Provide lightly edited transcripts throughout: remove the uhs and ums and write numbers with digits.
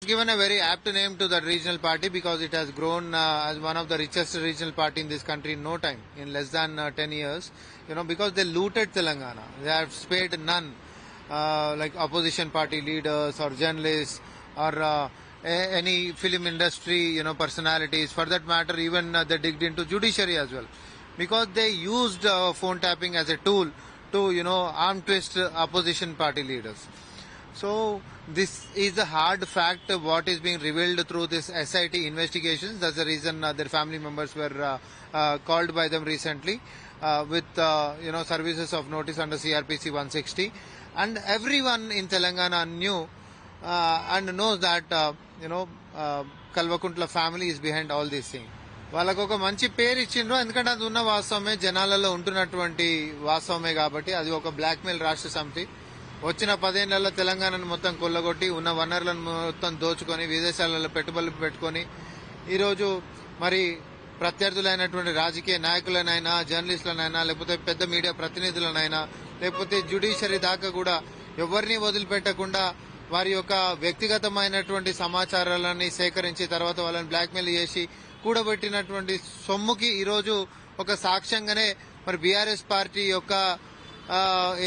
Given a very apt name to that regional party because it has grown as one of the richest regional party in this country in no time, in less than 10 years. Because they looted Telangana. They have spared none, like opposition party leaders or journalists or any film industry, personalities. For that matter, even they digged into judiciary as well. Because they used phone tapping as a tool to, arm twist opposition party leaders. So this is the hard fact what is being revealed through this SIT investigations. That's the reason their family members were called by them recently with services of notice under CRPC 160, and everyone in Telangana knew and knows that Kalvakuntla family is behind all these things. వాళ్ళకు ఒక మంచి పేరు ఇచ్చిండ్రు, ఎందుకంటే అది ఉన్న వాస్తవమే, జనాలలో ఉంటున్నటువంటి వాస్తవమే. కాబట్టి అది ఒక బ్లాక్మెయిల్ రాష్ట్ర సమితి వచ్చిన 10 ఏళ్లలో తెలంగాణను మొత్తం కొల్లగొట్టి ఉన్న వనరులను మొత్తం దోచుకొని విదేశాలలో పెట్టుబడులు పెట్టుకొని ఈరోజు మరి ప్రత్యర్థులైనటువంటి రాజకీయ నాయకులనైనా జర్నలిస్టులనైనా లేకపోతే పెద్ద మీడియా ప్రతినిధులనైనా లేకపోతే జ్యుడిషియరీ దాకా కూడా ఎవరిని వదిలిపెట్టకుండా వారి యొక్క వ్యక్తిగతమైనటువంటి సమాచారాలని సేకరించి తర్వాత వాళ్ళని బ్లాక్మెయిల్ చేసి కూడబెట్టినటువంటి సొమ్ముకి ఈరోజు ఒక సాక్ష్యంగానే మరి బీఆర్ఎస్ పార్టీ యొక్క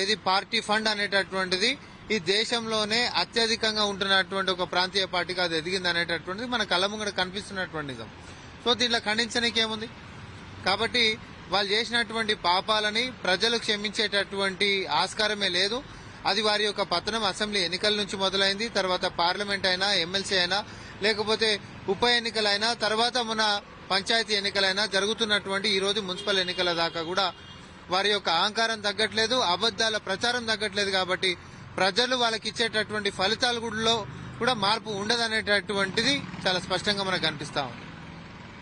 ఏది పార్టీ ఫండ్ అనేటటువంటిది ఈ దేశంలోనే అత్యధికంగా ఉంటున్నటువంటి ఒక ప్రాంతీయ పార్టీగా అది ఎదిగింది అనేటటువంటిది మన కళ్ళ ముంగడ కనిపిస్తున్నటువంటి నిజం. సో దీంట్లో ఖండించడానికి ఏముంది? కాబట్టి వాళ్ళు చేసినటువంటి పాపాలని ప్రజలు క్షమించేటటువంటి ఆస్కారమే లేదు. అది వారి యొక్క పతనం అసెంబ్లీ ఎన్నికల నుంచి మొదలైంది, తర్వాత పార్లమెంట్ అయినా ఎమ్మెల్సీ అయినా లేకపోతే ఉప ఎన్నికలైనా తర్వాత మన పంచాయతీ ఎన్నికలైనా జరుగుతున్నటువంటి ఈ రోజు మున్సిపల్ ఎన్నికల దాకా కూడా వారి యొక్క అహంకారం తగ్గట్లేదు, అబద్దాల ప్రచారం తగ్గట్లేదు. కాబట్టి ప్రజలు వాళ్ళకి ఇచ్చేటటువంటి ఫలితాలు కూడా మార్పు ఉండదనేటటువంటిది చాలా స్పష్టంగా మనకు కనిపిస్తా ఉంది.